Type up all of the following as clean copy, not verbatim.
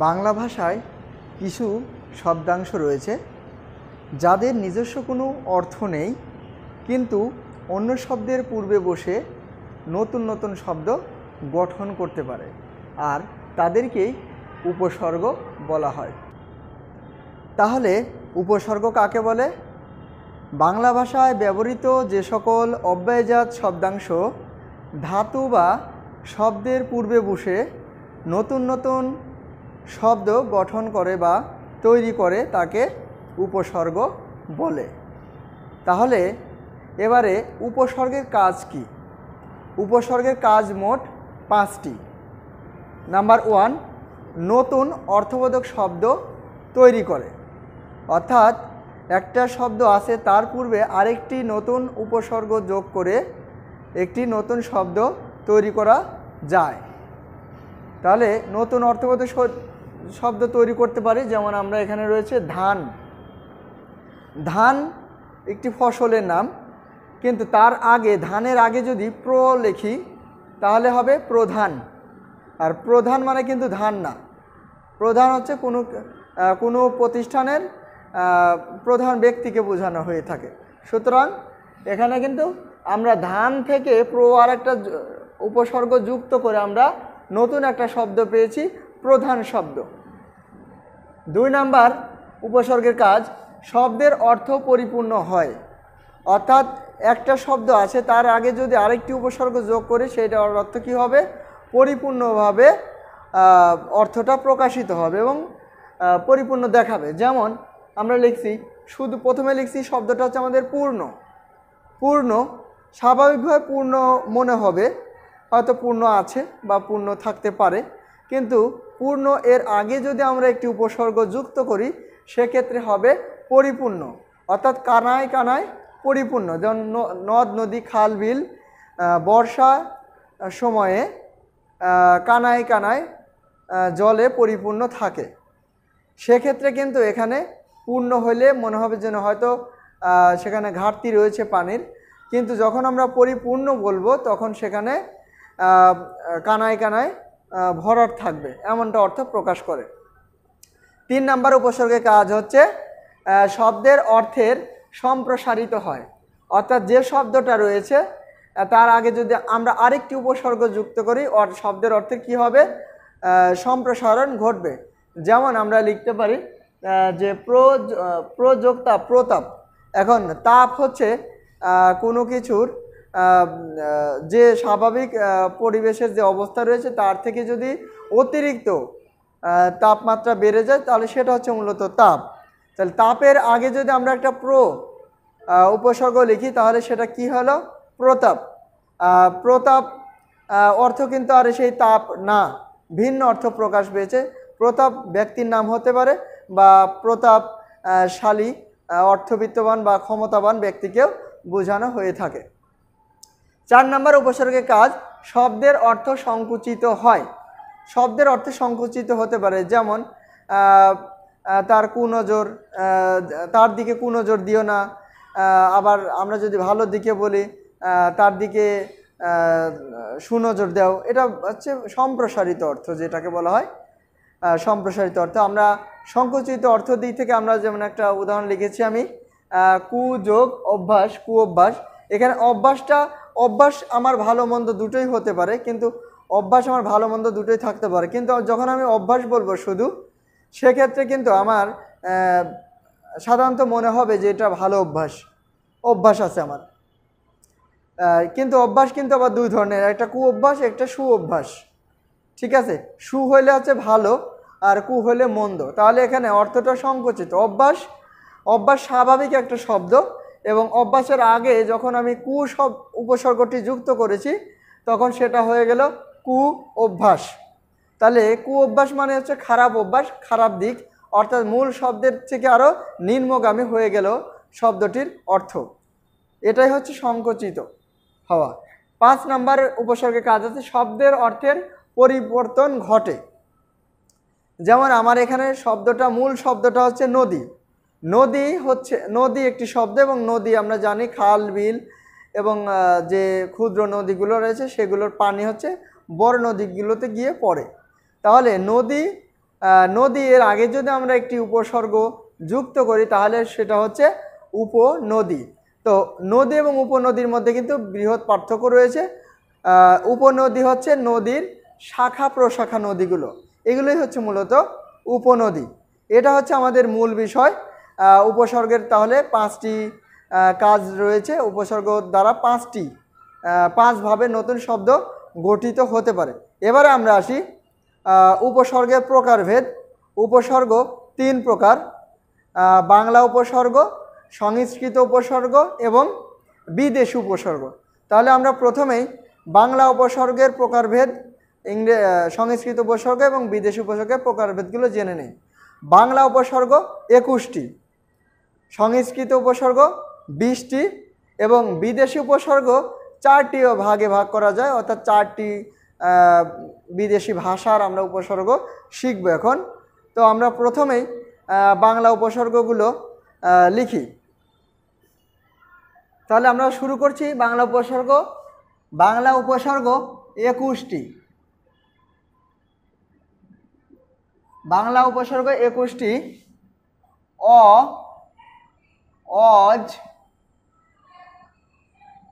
বাংলা ভাষায় কিছু শব্দাংশ রয়েছে যাদের নিজস্ব কোনো অর্থ নেই, কিন্তু অন্য শব্দের পূর্বে বসে নতুন নতুন শব্দ গঠন করতে পারে, আর তাদেরকেই উপসর্গ বলা হয়। তাহলে উপসর্গ কাকে বলে? বাংলা ভাষায় ব্যবহৃত যে সকল অব্যয়জাত শব্দাংশ ধাতু বা শব্দের পূর্বে বসে নতুন নতুন শব্দ গঠন করে বা তৈরি করে তাকে উপসর্গ বলে। তাহলে এবারে উপসর্গের কাজ কি? উপসর্গের কাজ মোট 5টি। নাম্বার 1, নতুন অর্থবোধক শব্দ তৈরি করে, অর্থাৎ একটা শব্দ আছে তার পূর্বে আরেকটি নতুন উপসর্গ যোগ করে একটি নতুন শব্দ তৈরি করা যায়। তাহলে নতুন অর্থবোধক শব্দ তৈরি করতে পারি, যেমন আমরা এখানে রয়েছে ধান। ধান একটি ফসলের নাম, কিন্তু তার আগে, ধানের আগে যদি প্র লিখি তাহলে হবে প্রধান। আর প্রধান মানে কিন্তু ধান না, প্রধান হচ্ছে কোনো প্রতিষ্ঠানের প্রধান ব্যক্তিকে বোঝানো হয়ে থাকে। সুতরাং এখানে কিন্তু আমরা ধান থেকে প্র আর একটা উপসর্গ যুক্ত করে আমরা নতুন একটা শব্দ পেয়েছি, প্রধান শব্দ। 2 নাম্বার উপসর্গের কাজ, শব্দের অর্থ পরিপূর্ণ হয়, অর্থাৎ একটা শব্দ আছে তার আগে যদি আরেকটি উপসর্গ যোগ করি সেইটার অর্থ কী হবে? পরিপূর্ণভাবে অর্থটা প্রকাশিত হবে এবং পরিপূর্ণ দেখাবে। যেমন আমরা লিখছি, শুধু প্রথমে লিখছি শব্দটা হচ্ছে আমাদের পূর্ণ। পূর্ণ স্বাভাবিকভাবে পূর্ণ মনে হবে, হয়তো পূর্ণ আছে বা পূর্ণ থাকতে পারে, কিন্তু পূর্ণ এর আগে যদি আমরা একটি উপসর্গ যুক্ত করি সেক্ষেত্রে হবে পরিপূর্ণ, অর্থাৎ কানায় কানায় পরিপূর্ণ। যেমন নদ নদী খাল বিল বর্ষা সময়ে কানায় কানায় জলে পরিপূর্ণ থাকে। সেক্ষেত্রে কিন্তু এখানে পূর্ণ হলে মনে হবে যেন হয়তো সেখানে ঘাটতি রয়েছে পানির, কিন্তু যখন আমরা পরিপূর্ণ বলবো তখন সেখানে কানায় কানায় ভরাট থাকবে, এমনটা অর্থ প্রকাশ করে। 3 নাম্বার উপসর্গের কাজ হচ্ছে শব্দের অর্থের সম্প্রসারিত হয়, অর্থাৎ যে শব্দটা রয়েছে তার আগে যদি আমরা আরেকটি উপসর্গ যুক্ত করি শব্দের অর্থে কি হবে? সম্প্রসারণ ঘটবে। যেমন আমরা লিখতে পারি যে প্রযোক্তা প্রতাপ। এখন তাপ হচ্ছে কোনো কিছুর যে স্বাভাবিক পরিবেশের যে অবস্থা রয়েছে তার থেকে যদি অতিরিক্ত তাপমাত্রা বেড়ে যায় তাহলে সেটা হচ্ছে মূলত তাপ। তাহলে তাপের আগে যদি আমরা একটা উপসর্গ লিখি তাহলে সেটা কি হলো? প্রতাপ। প্রতাপ অর্থ কিন্তু আর সেই তাপ না, ভিন্ন অর্থ প্রকাশ পেয়েছে। প্রতাপ ব্যক্তির নাম হতে পারে বা প্রতাপশালী অর্থবিত্তবান বা ক্ষমতাবান ব্যক্তিকেও বোঝানো হয়ে থাকে। 4 নাম্বার উপসর্গের কাজ, শব্দের অর্থ সংকুচিত হয়। শব্দের অর্থ সংকুচিত হতে পারে, যেমন তার কুনজর, তার দিকে কুনজর দিও না। আবার আমরা যদি ভালো দিকে বলি তার দিকে সুনজর দাও। এটা হচ্ছে সম্প্রসারিত অর্থ, যেটাকে বলা হয় সম্প্রসারিত অর্থ। আমরা সংকুচিত অর্থ দিক থেকে আমরা যেমন একটা উদাহরণ লিখেছি আমি, কুযোগ অভ্যাস, কু অভ্যাস। এখানে অভ্যাস আমার ভালো মন্দ দুটোই হতে পারে, কিন্তু অভ্যাস আমার ভালো মন্দ দুটোই থাকতে পারে, কিন্তু যখন আমি অভ্যাস বলবো শুধু, সেক্ষেত্রে কিন্তু আমার সাধারণত মনে হবে যে এটা ভালো অভ্যাস আছে আমার। কিন্তু অভ্যাস কিন্তু আবার 2 ধরনের, একটা কু অভ্যাস, একটা সু অভ্যাস। ঠিক আছে, সু হইলে হচ্ছে ভালো আর কু হইলে মন্দ। তাহলে এখানে অর্থটা সংকুচিত। অভ্যাস স্বাভাবিক একটা শব্দ, এবং অভ্যাসের আগে যখন আমি কু উপসর্গটি যুক্ত করেছি তখন সেটা হয়ে গেল কু অভ্যাস। তাহলে কু অভ্যাস মানে হচ্ছে খারাপ অভ্যাস, খারাপ দিক, অর্থাৎ মূল শব্দের থেকে আরও নিম্নগামী হয়ে গেল শব্দটির অর্থ। এটাই হচ্ছে সংকুচিত হওয়া। 5 নাম্বার উপসর্গের কাজ আছে, শব্দের অর্থের পরিবর্তন ঘটে। যেমন আমার এখানে মূল শব্দটা হচ্ছে নদী। নদী একটি শব্দ, এবং নদী আমরা জানি খাল বিল এবং যে ক্ষুদ্র নদীগুলো রয়েছে সেগুলোর পানি হচ্ছে বড় নদীগুলোতে গিয়ে পড়ে। তাহলে নদী নদী এর আগে যদি আমরা একটি উপসর্গ যুক্ত করি তাহলে সেটা হচ্ছে উপনদী। তো নদী এবং উপনদীর মধ্যে কিন্তু বৃহৎ পার্থক্য রয়েছে। উপনদী হচ্ছে নদীর শাখা প্রশাখা নদীগুলো, এগুলোই হচ্ছে মূলত উপনদী। এটা হচ্ছে আমাদের মূল বিষয়। উপসর্গের তাহলে 5টি কাজ রয়েছে। উপসর্গ দ্বারা 5ভাবে নতুন শব্দ গঠিত হতে পারে। এবারে আমরা আসি উপসর্গের প্রকারভেদ। উপসর্গ 3 প্রকার: বাংলা উপসর্গ, সংস্কৃত উপসর্গ এবং বিদেশি উপসর্গ। তাহলে আমরা প্রথমেই বাংলা উপসর্গের প্রকারভেদ, সংস্কৃত উপসর্গ এবং বিদেশি উপসর্গের প্রকারভেদগুলো জেনে নেই। বাংলা উপসর্গ 21টি, সংস্কৃত উপসর্গ 20টি এবং বিদেশি উপসর্গ 4টি ভাগে ভাগ করা যায়, অর্থাৎ 4টি বিদেশি ভাষার আমরা উপসর্গ শিখব এখন। তো আমরা প্রথমেই বাংলা উপসর্গগুলো লিখি। তাহলে আমরা শুরু করছি বাংলা উপসর্গ। বাংলা উপসর্গ 21টি। বাংলা উপসর্গ 21টি: অ, অজ,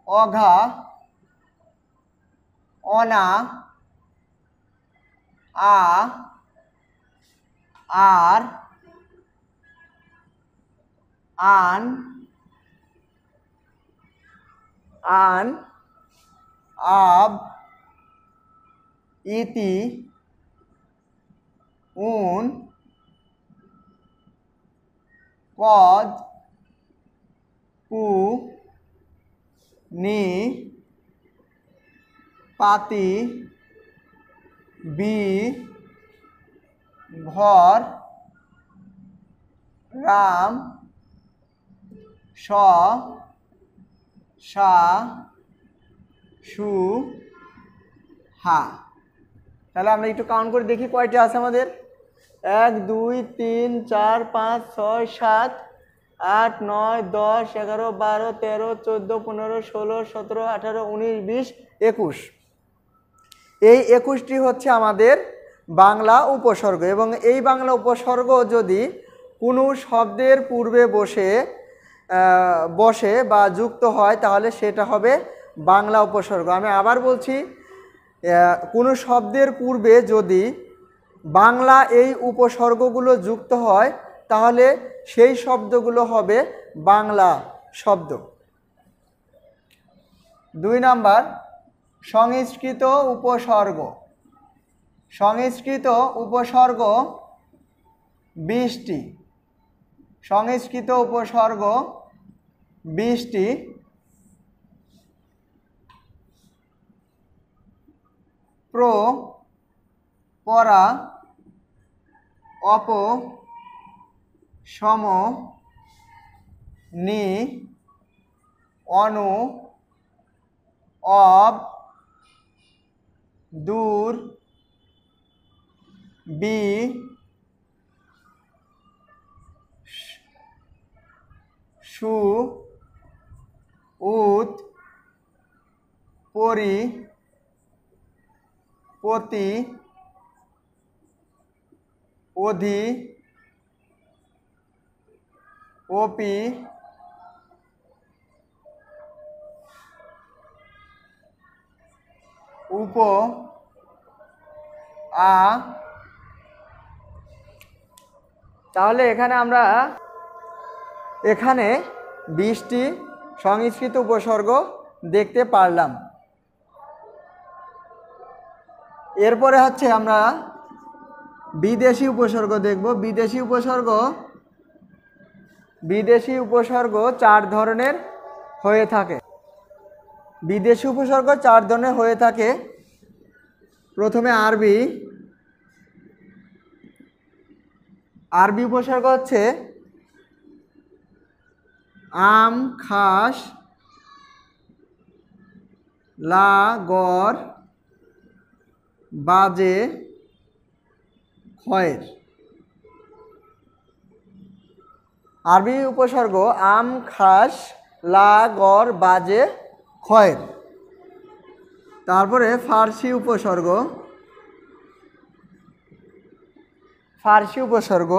অঘা, অনা, আ, আর, আন, আন, আব, ইতি, উন, পদ, পু, নি, পাতি, বি, ভর, রাম, স, সা, সু, হা। তাহলে আমরা একটু কাউন্ট করে দেখি কয়টা আছে আমাদের। 1 2 3 4 5 6 7 8 9 10 11 12 13 14 15 16 17 18 19 20 21। এই 21টি হচ্ছে আমাদের বাংলা উপসর্গ। এবং এই বাংলা উপসর্গ যদি কোনো শব্দের পূর্বে বসে বা যুক্ত হয় তাহলে সেটা হবে বাংলা উপসর্গ। আমি আবার বলছি, কোনো শব্দের পূর্বে যদি বাংলা এই উপসর্গগুলো যুক্ত হয় তাহলে সেই শব্দগুলো হবে বাংলা শব্দ। 2 নাম্বার, সংস্কৃত উপসর্গ। সংস্কৃত উপসর্গ 20টি। সংস্কৃত উপসর্গ 20টি: প্র, পরা, অপ, সম, নি, অনু, অব, দূর, বি, সু, উত, পরি, পতি, অধি, ওপি, উপ, আ। তাহলে এখানে 20টি সংস্কৃত উপসর্গ দেখতে পারলাম। এরপরে হচ্ছে আমরা বিদেশি উপসর্গ দেখব। বিদেশি উপসর্গ 4 ধরনের হয়ে থাকে। বিদেশি উপসর্গ 4 ধরনের হয়ে থাকে। প্রথমে আরবি উপসর্গ হচ্ছে আম, খাস, লা, গর, বাজে, খয়ের। আরবি উপসর্গ আম, খাস, লা, গর, বাজে, খয়ের। তারপরে ফার্সি উপসর্গ। ফার্সি উপসর্গ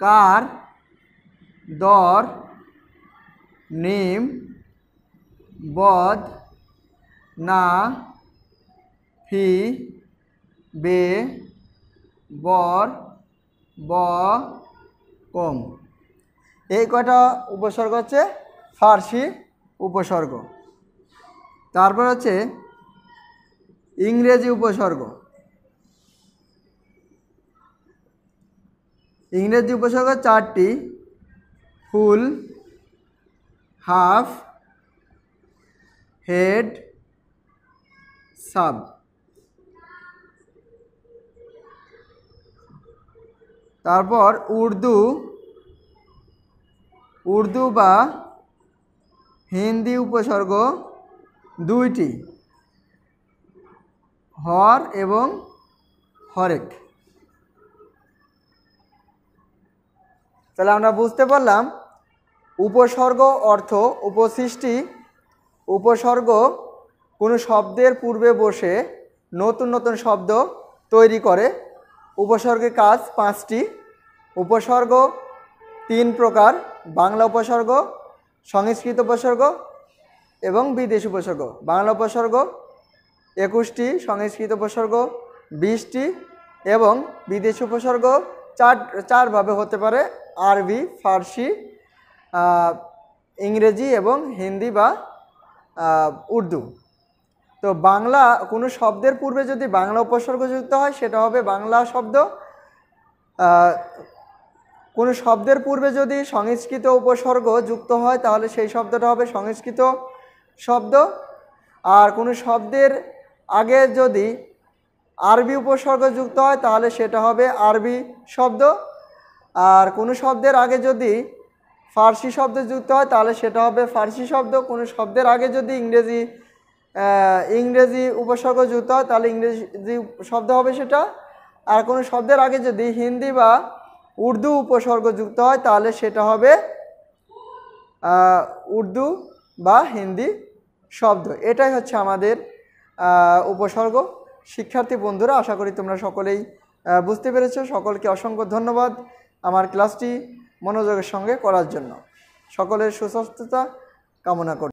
কার, দর, নিম, বদ, না, ফি, বে, বর, ব, কম। এই কয়টা উপসর্গ হচ্ছে ফার্সি উপসর্গ। তারপর হচ্ছে ইংরেজি উপসর্গ। ইংরেজি উপসর্গ 4টি: ফুল, হাফ, হেড, সাব। তারপর উর্দু বা হিন্দি উপসর্গ 2টি: হর এবং হরেক। তাহলে আমরা বুঝতে পারলাম উপসর্গ অর্থ উপসৃষ্টি। উপসর্গ কোনো শব্দের পূর্বে বসে নতুন নতুন শব্দ তৈরি করে। উপসর্গের কাজ 5টি। উপসর্গ 3 প্রকার: বাংলা উপসর্গ, সংস্কৃত উপসর্গ এবং বিদেশি উপসর্গ। বাংলা উপসর্গ 21টি, সংস্কৃত উপসর্গ 20টি এবং বিদেশি উপসর্গ চার ভাবে হতে পারে: আরবি, ফার্সি, ইংরেজি এবং হিন্দি বা উর্দু। তো বাংলা কোনো শব্দের পূর্বে যদি বাংলা উপসর্গ যুক্ত হয় সেটা হবে বাংলা শব্দ। কোনো শব্দের পূর্বে যদি সংস্কৃত উপসর্গ যুক্ত হয় তাহলে সেই শব্দটা হবে সংস্কৃত শব্দ। আর কোনো শব্দের আগে যদি আরবি উপসর্গ যুক্ত হয় তাহলে সেটা হবে আরবি শব্দ। আর কোনো শব্দের আগে যদি ফার্সি শব্দ যুক্ত হয় তাহলে সেটা হবে ফার্সি শব্দ। কোনো শব্দের আগে যদি ইংরেজি উপসর্গ যুক্ত হয় তাহলে ইংরেজি শব্দ হবে সেটা। আর কোনো শব্দের আগে যদি হিন্দি বা উর্দু উপসর্গ যুক্ত হয় তাহলে সেটা হবে উর্দু বা হিন্দি শব্দ। এটাই হচ্ছে আমাদের উপসর্গ। শিক্ষার্থী বন্ধুরা, আশা করি তোমরা সকলেই বুঝতে পেরেছো। সকলকে অসংখ্য ধন্যবাদ আমার ক্লাসটি মনোযোগের সঙ্গে করার জন্য। সকলের সুস্বাস্থ্যতা কামনা করি।